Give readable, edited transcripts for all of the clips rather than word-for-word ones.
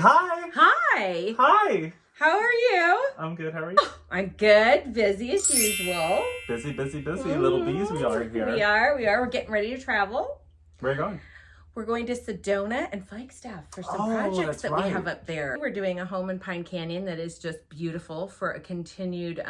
hi. Hi. Hi. How are you? I'm good. How are you? I'm good. Busy as usual. Busy. Little bees we are here. We are. We're getting ready to travel. Where are you going? We're going to Sedona and Flagstaff for some projects that we have up there. We're doing a home in Pine Canyon that is just beautiful for a continued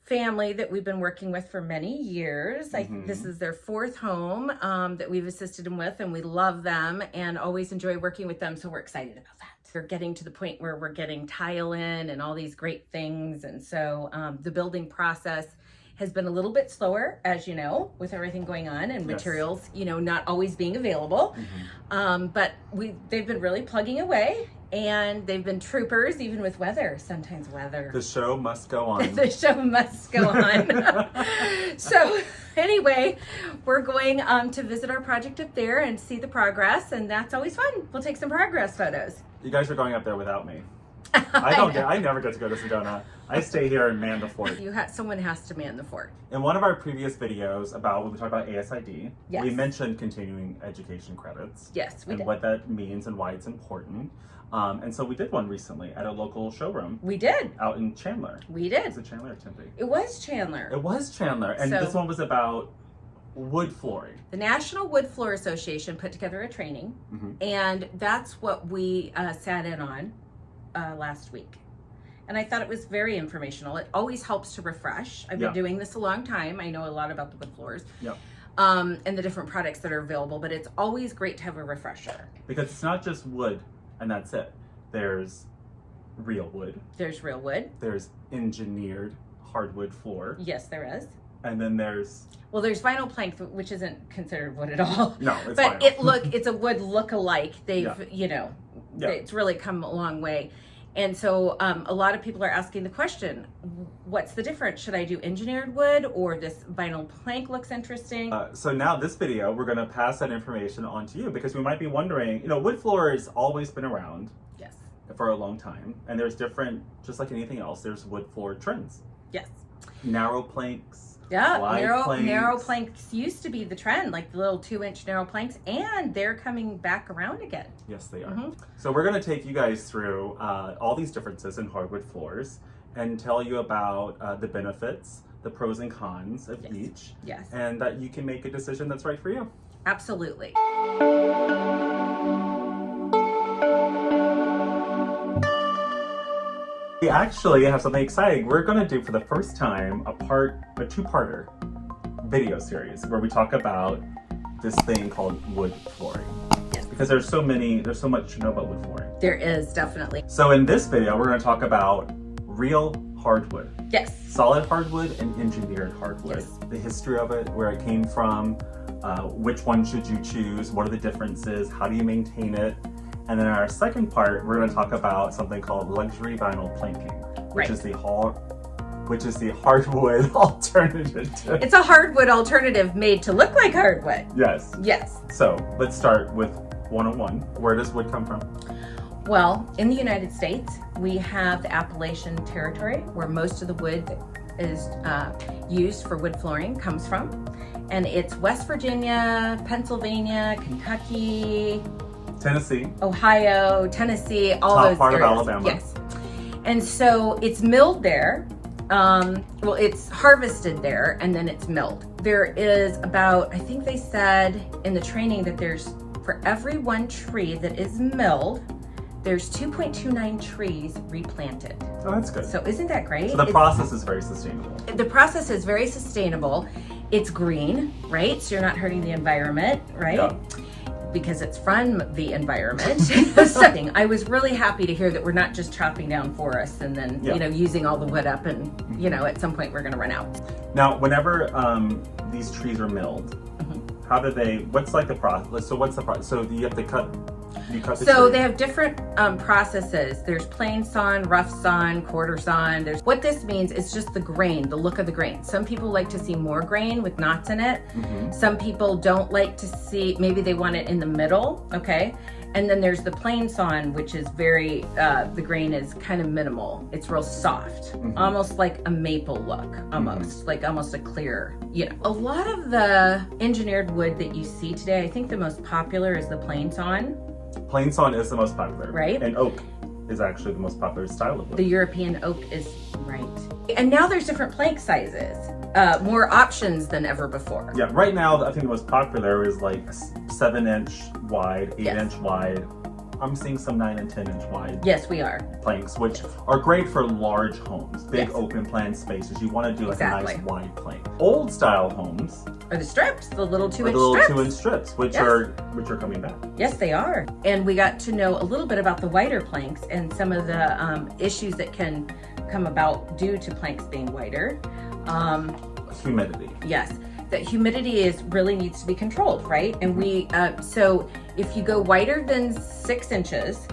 family that we've been working with for many years. I think this is their fourth home that we've assisted them with, and we love them and always enjoy working with them, so we're excited about that. We're getting to the point where we're getting tile in and all these great things, and so the building process has been a little bit slower, as you know, with everything going on and materials, you know, not always being available. But they've been really plugging away, and they've been troopers, even with weather. Sometimes weather. The show must go on. The show must go on. So anyway, we're going to visit our project up there and see the progress, and that's always fun. We'll take some progress photos. You guys are going up there without me. I never get to go to Sedona. I stay here and man the fort. Someone has to man the fort. In one of our previous videos when we talked about ASID, we mentioned continuing education credits. Yes, we did. And what that means and why it's important. And so we did one recently at a local showroom. We did. Out in Chandler. We did. Was it Chandler or Tempe? It was Chandler. It was Chandler. And this one was about wood flooring. The National Wood Floor Association put together a training, and that's what we sat in on last week. And I thought it was very informational. It always helps to refresh. I've been doing this a long time. I know a lot about the wood floors. And the different products that are available, but it's always great to have a refresher. Because it's not just wood and that's it. There's real wood. There's real wood. There's engineered hardwood floor. Yes, there is. And then there's vinyl plank, which isn't considered wood at all. No, it's but vinyl. It's a wood look-alike. They've, it's really come a long way. And so a lot of people are asking the question, what's the difference? Should I do engineered wood, or this vinyl plank looks interesting? So now this video, we're gonna pass that information on to you, because we might be wondering, wood floor has always been around for a long time. And there's different, just like anything else, there's wood floor trends. Yes. Narrow planks. Yeah, narrow planks used to be the trend, like the little 2-inch narrow planks, and they're coming back around again. Yes, they are. So we're going to take you guys through all these differences in hardwood floors and tell you about the benefits, the pros and cons of each, and that you can make a decision that's right for you. Absolutely. We actually have something exciting. We're going to do for the first time a two-parter video series where we talk about this thing called wood flooring. Yes. Because there's so much to know about wood flooring. There is, definitely. So in this video, we're going to talk about real hardwood. Yes. Solid hardwood and engineered hardwood. Yes. The history of it, where it came from, which one should you choose, what are the differences, how do you maintain it? And then in our second part, we're going to talk about something called luxury vinyl planking, which is the hardwood alternative. It's a hardwood alternative made to look like hardwood. Yes. Yes. So let's start with 101. Where does wood come from? Well, in the United States, we have the Appalachian Territory, where most of the wood that is used for wood flooring comes from. And it's West Virginia, Pennsylvania, Kentucky, Tennessee, Ohio, Tennessee, all those areas. Top part of Alabama. Yes. And so it's milled there. Well, it's harvested there, and then it's milled. There is about, I think they said in the training that for every one tree that is milled, there's 2.29 trees replanted. Oh, that's good. So isn't that great? So the process is very sustainable. The process is very sustainable. It's green, right? So you're not hurting the environment, right? Yeah. Because it's from the environment. I was really happy to hear that we're not just chopping down forests and then using all the wood up, and at some point we're going to run out. Now, whenever these trees are milled, what's like the process? So what's the process? So you have to cut the tree? They have different processes. There's plain sawn, rough sawn, quarter sawn. What this means is just the grain, the look of the grain. Some people like to see more grain with knots in it. Some people don't like to see, maybe they want it in the middle, okay? And then there's the plain sawn, which is very, the grain is kind of minimal. It's real soft, almost like a maple look, like almost a clear, A lot of the engineered wood that you see today, I think the most popular is the plain sawn. Plain sawn is the most popular. Right. And oak is actually the most popular style of wood. The European oak is right. And now there's different plank sizes. More options than ever before. Yeah, right now I think the most popular is like 7-inch wide, 8-inch wide. I'm seeing some 9 and 10-inch wide. Yes, we are. Planks, which are great for large homes, big open plan spaces. You want to do like a nice wide plank. Old style homes are the strips, the little 2-inch strips. The little 2-inch strips, which are coming back. Yes, they are. And we got to know a little bit about the wider planks and some of the issues that can come about due to planks being wider. Humidity. Yes, that humidity really needs to be controlled, right? And we so if you go wider than 6 inches,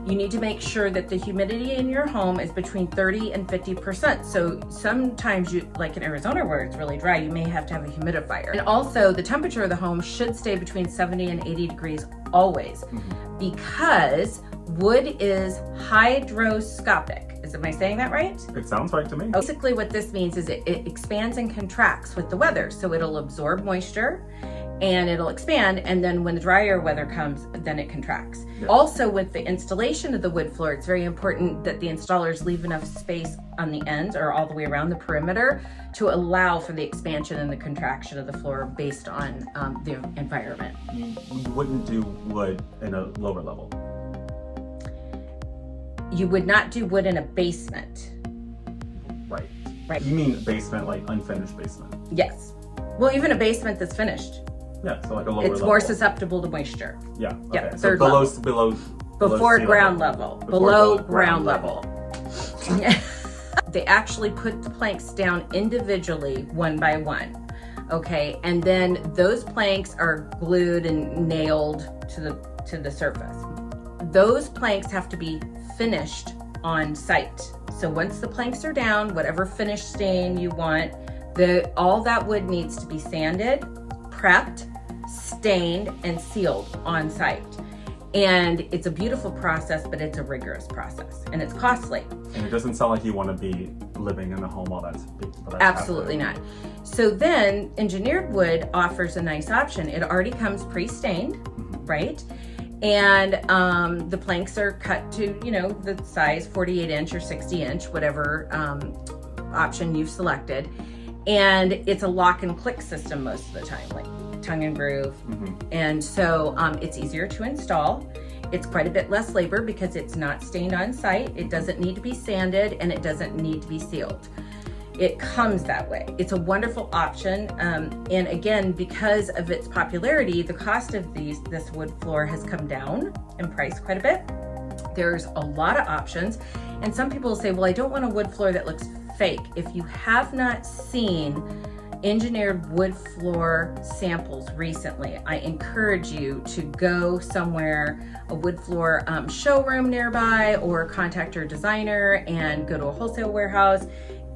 you need to make sure that the humidity in your home is between 30 and 50%. So sometimes you, like in Arizona where it's really dry, you may have to have a humidifier. And also the temperature of the home should stay between 70 and 80 degrees always, because wood is hydroscopic. Am I saying that right? It sounds right to me. Basically what this means is it expands and contracts with the weather. So it'll absorb moisture and it'll expand, and then when the drier weather comes, then it contracts. Yeah. Also, with the installation of the wood floor, it's very important that the installers leave enough space on the ends or all the way around the perimeter to allow for the expansion and the contraction of the floor based on the environment. You wouldn't do wood in a lower level. You would not do wood in a basement. Right. Right. You mean basement, like unfinished basement? Yes. Well, even a basement that's finished. Yeah, so like a lower level. It's more susceptible to moisture. Yeah. Okay. Yep. So below before ground level. Below ground level. They actually put the planks down individually, one by one. Okay, and then those planks are glued and nailed to the surface. Those planks have to be finished on site. So once the planks are down, whatever finish stain you want, all that wood needs to be sanded, prepped, stained, and sealed on site. And it's a beautiful process, but it's a rigorous process, and it's costly. And it doesn't sound like you want to be living in a home while that's absolutely not. So then engineered wood offers a nice option. It already comes pre-stained, right? And the planks are cut to, the size 48-inch or 60-inch, whatever option you've selected. And it's a lock and click system most of the time, like tongue and groove. And so it's easier to install. It's quite a bit less labor because it's not stained on site. It doesn't need to be sanded, and it doesn't need to be sealed. It comes that way. It's a wonderful option. And again, because of its popularity, the cost of this wood floor has come down in price quite a bit. There's a lot of options. And some people say, well, I don't want a wood floor that looks fake. If you have not seen engineered wood floor samples recently, I encourage you to go somewhere, a wood floor showroom nearby, or contact your designer and go to a wholesale warehouse,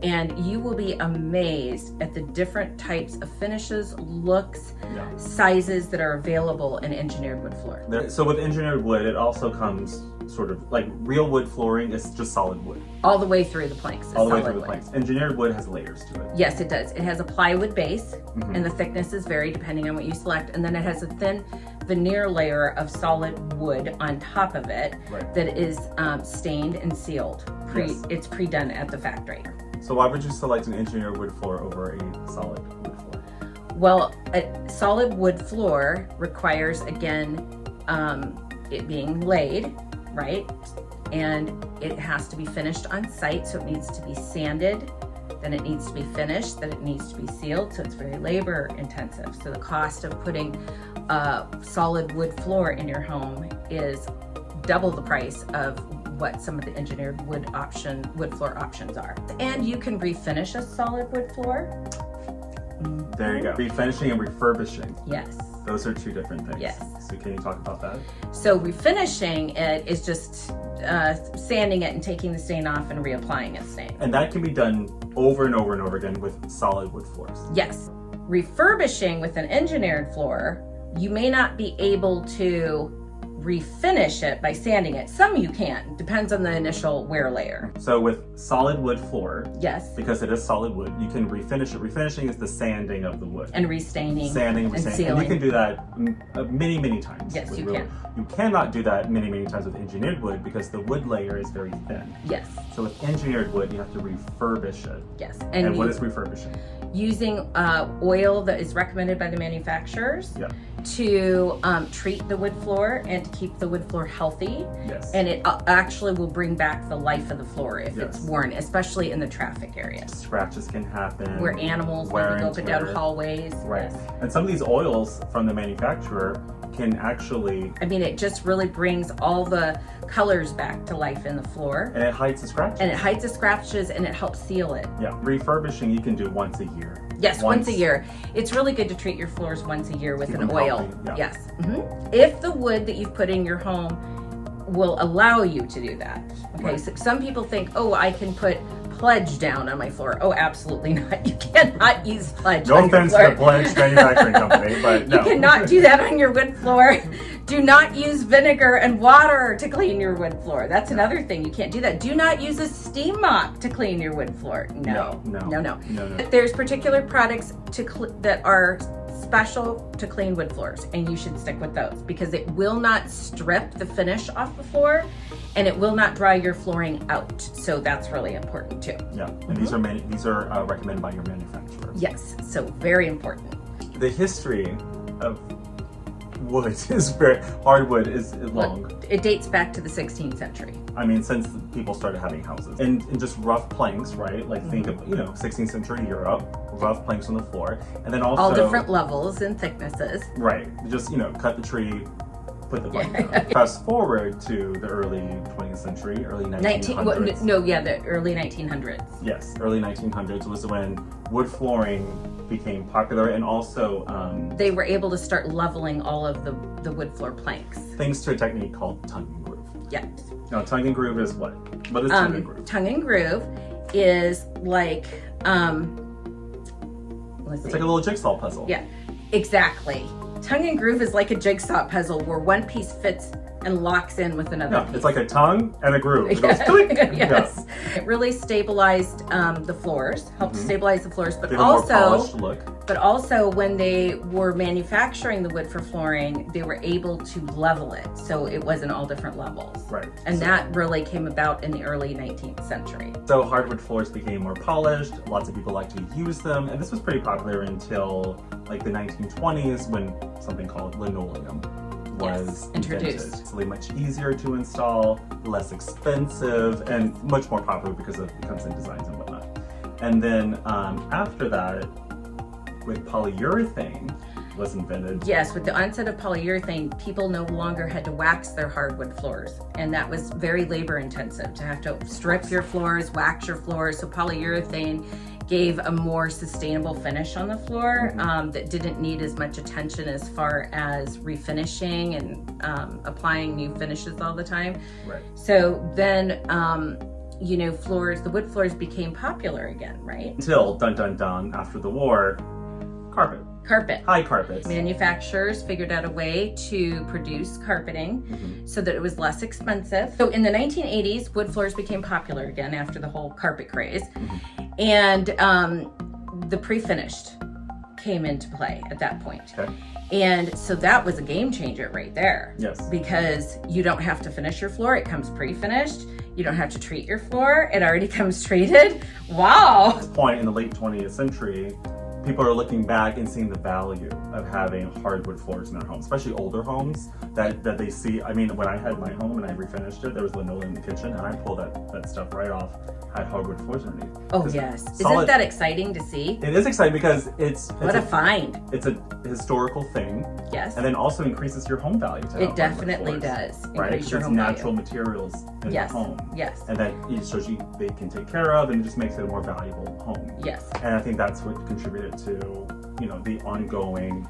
and you will be amazed at the different types of finishes, looks, sizes that are available in engineered wood floor. So with engineered wood, it also comes sort of like real wood flooring is just solid wood. All the way through the planks. All the way through the planks. Engineered wood has layers to it. Yes, it does. It has a plywood base, and the thicknesses vary depending on what you select. And then it has a thin veneer layer of solid wood on top of it that is stained and sealed. It's pre-done at the factory. So why would you select an engineered wood floor over a solid wood floor? Well, a solid wood floor requires, again, it being laid, right? And it has to be finished on site, so it needs to be sanded, then it needs to be finished, then it needs to be sealed, so it's very labor intensive. So the cost of putting a solid wood floor in your home is double the price of what some of the engineered wood floor options are. And you can refinish a solid wood floor. There you go. Refinishing and refurbishing. Yes. Those are two different things. Yes. So can you talk about that? So refinishing it is just sanding it and taking the stain off and reapplying a stain. And that can be done over and over and over again with solid wood floors. Yes. Refurbishing with an engineered floor, you may not be able to refinish it by sanding it. Some you can, depends on the initial wear layer. So with solid wood floor, yes, because it is solid wood, you can refinish it. Refinishing is the sanding of the wood. And restaining. Sanding and restaining. Sealing. And you can do that many, many times. Yes, you can. You cannot do that many, many times with engineered wood because the wood layer is very thin. Yes. So with engineered wood, you have to refurbish it. Yes. And what is refurbishing? Using oil that is recommended by the manufacturers. Yeah. To treat the wood floor and to keep the wood floor healthy. Yes. And it actually will bring back the life of the floor if yes. it's worn, especially in the traffic areas. Scratches can happen. Where animals maybe go up and down hallways. Right. Yes. And some of these oils from the manufacturer can actually... I mean, it just really brings all the colors back to life in the floor. And it hides the scratches. And it hides the scratches and it helps seal it. Yeah. Refurbishing you can do once a year. Yes, once a year. It's really good to treat your floors once a year with an oil. Healthy, yeah. Yes. Mm-hmm. If the wood that you've put in your home will allow you to do that. Okay, right. So some people think, oh, I can put Pledge down on my floor. Oh, absolutely not. You cannot use Pledge. No offense to the Pledge manufacturing company, but no. You cannot do that on your wood floor. Do not use vinegar and water to clean your wood floor. That's another thing. You can't do that. Do not use a steam mop to clean your wood floor. No. There's particular products that are special to clean wood floors, and you should stick with those because it will not strip the finish off the floor and it will not dry your flooring out. So that's really important too. Yeah, and these are recommended by your manufacturer. Yes, so very important. The history of wood is hardwood is long. Look, it dates back to the 16th century. I mean, since people started having houses and just rough planks, right? Like think of 16th century Europe, rough planks on the floor, and then also all different levels and thicknesses. Right, just cut the tree, put the plank down. Fast forward to the early 20th century, early 1900s. The early 1900s. Yes, early 1900s was when wood flooring became popular, and also they were able to start leveling all of the wood floor planks. Thanks to a technique called tongue and groove. Yes. Now, tongue and groove is what? What is tongue and groove? Tongue and groove is like, it's like a little jigsaw puzzle. Yeah, exactly. Tongue and groove is like a jigsaw puzzle where one piece fits and locks in with another piece. It's like a tongue and a groove. It goes click. Yes. Yeah. It really stabilized the floors, helped stabilize the floors, but give also a more polished look. But also when they were manufacturing the wood for flooring, they were able to level it, so it wasn't all different levels. Right. And that really came about in the early 19th century. So hardwood floors became more polished. Lots of people like to use them, and this was pretty popular until like the 1920s when something called linoleum was introduced. It's really much easier to install, less expensive, and much more popular because it comes in designs and whatnot. And then after that, with polyurethane was invented. Yes, with the onset of polyurethane, people no longer had to wax their hardwood floors. And that was very labor intensive to have to strip your floors, wax your floors. So polyurethane gave a more sustainable finish on the floor that didn't need as much attention as far as refinishing and applying new finishes all the time. Right. So then, the wood floors became popular again, right? Until, dun dun dun, after the war, carpet. High carpets. Manufacturers figured out a way to produce carpeting so that it was less expensive. So in the 1980s, wood floors became popular again after the whole carpet craze. And the pre-finished came into play at that point. Okay. And so that was a game changer right there. Yes. Because you don't have to finish your floor. It comes pre-finished. You don't have to treat your floor. It already comes treated. Wow. At this point in the late 20th century, people are looking back and seeing the value of having hardwood floors in their homes, especially older homes that they see. I mean, when I had my home and I refinished it, there was linoleum in the kitchen, and I pulled that stuff right off. Had hardwood floors underneath. Oh yes, isn't that exciting to see? It is exciting because it's a find. It's a historical thing. Yes, and then also increases your home value. It definitely does. Right, because it's natural materials in the home. Yes, and that it shows you they can take care of, and it just makes it a more valuable home. Yes, and I think that's what contributed to the ongoing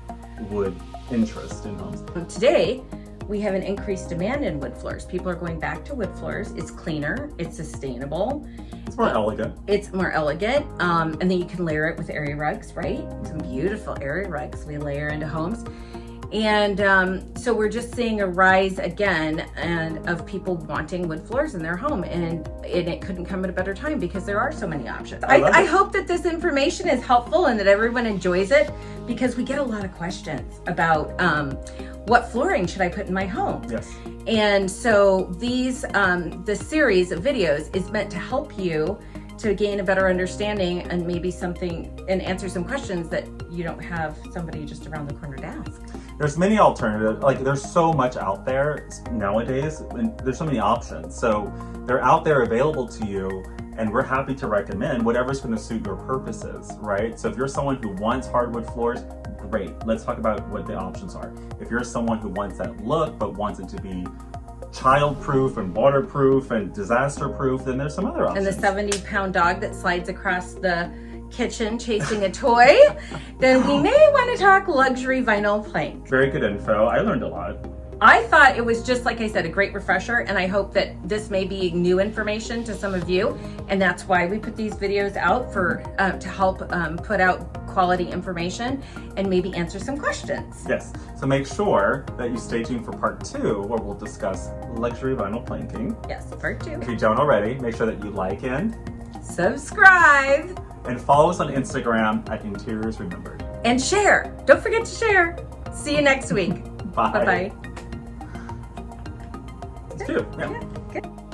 wood interest in homes. Today, we have an increased demand in wood floors. People are going back to wood floors. It's cleaner, it's sustainable. It's more elegant. It's more elegant. And then you can layer it with area rugs, right? Some beautiful area rugs we layer into homes. And so we're just seeing a rise again of people wanting wood floors in their home, and it couldn't come at a better time because there are so many options. I hope that this information is helpful and that everyone enjoys it, because we get a lot of questions about what flooring should I put in my home? Yes. And so this series of videos is meant to help you to gain a better understanding and maybe and answer some questions that you don't have somebody just around the corner to ask. There's many alternatives. Like, there's so much out there nowadays, and there's so many options. So they're out there available to you, and we're happy to recommend whatever's going to suit your purposes, right? So if you're someone who wants hardwood floors, great. Let's talk about what the options are. If you're someone who wants that look but wants it to be child-proof and waterproof and disaster-proof, then there's some other options. And the 70-pound dog that slides across the kitchen chasing a toy, then we may want to talk luxury vinyl plank. Very good info. I learned a lot. I thought it was, just like I said, a great refresher, and I hope that this may be new information to some of you, and that's why we put these videos out to help put out quality information and maybe answer some questions. Yes, so make sure that you stay tuned for part 2, where we'll discuss luxury vinyl planking. Yes, part 2. If you don't already, make sure that you like and subscribe and follow us on Instagram at Interiors Remembered. And share. Don't forget to share. See you next week. Bye. Bye-bye. It's cute. Yeah. Yeah, good.